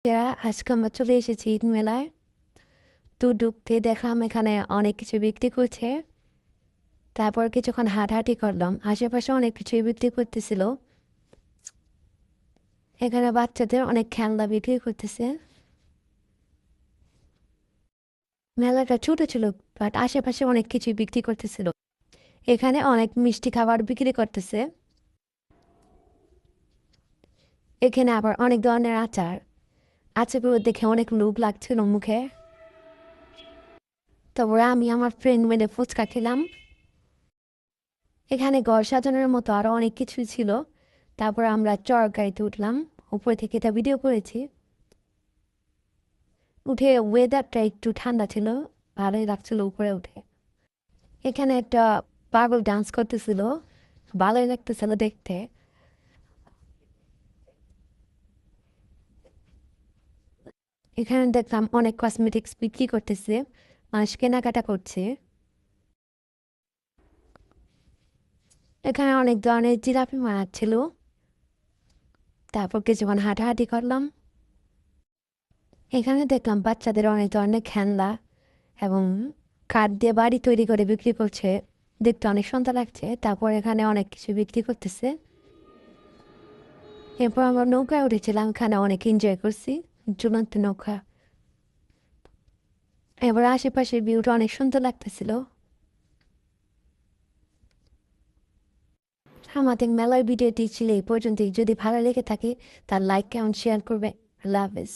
আজকে আমরা চলে এসেছি ঈদ মেলায়। তো ঢুকতে দেখলাম এখানে অনেক কিছু বিক্রি করছে। তারপর কিছুক্ষণ হাঁটাহাঁটি করলাম, আশেপাশে অনেক কিছুই বিক্রি করতেছিল। এখানে বাচ্চাদের অনেক খেলনা বিক্রি করতেছে। মেলাটা ছোট ছিল, বাট আশেপাশে অনেক কিছুই বিক্রি করতেছিল। এখানে অনেক মিষ্টি খাবার বিক্রি করতেছে। এখানে আবার অনেক ধরনের আচার। আচারগুলো দেখে অনেক লোভ লাগছিল মুখে। তারপরে আমি আমার ফ্রেন্ড মিলে ফুচকা খেলাম। এখানে ঘর সাজানোর মতো আরো অনেক কিছু ছিল। তারপর আমরা চড় গাড়িতে উঠলাম, উপর থেকে এটা ভিডিও করেছি। উঠে ওয়েদারটা একটু ঠান্ডা ছিল, ভালোই লাগছিল উপরে উঠে। এখানে একটা পাগল ডান্স করতেছিল, ভালোই লাগতেছিল দেখতে। এখানে দেখলাম অনেক কসমেটিক্স বিক্রি করতেছে, মানুষ কেনাকাটা করছে। এখানে অনেক ধরনের জিলাপি বানাচ্ছিল। তারপর কিছুক্ষণ হাঁটাহাঁটি করলাম। এখানে দেখলাম বাচ্চাদের অনেক ধরনের খেলনা এবং কাঠ দিয়ে বাড়ি তৈরি করে বিক্রি করছে। দেখতে অনেক সুন্দর লাগছে। তারপর এখানে অনেক কিছু বিক্রি করতেছে। এরপর আমরা নৌকায় উঠেছিলাম, এখানে অনেক এনজয় করছি। ঝুলন্ত নৌকা। এবার আশেপাশের ভিউটা অনেক সুন্দর লাগতেছিল। আমাদের মেলার ভিডিওটি ছিল এই পর্যন্তই। যদি ভালো লেগে থাকে তার লাইক কমেন্ট শেয়ার করবে। আল্লাহ হাফেজ।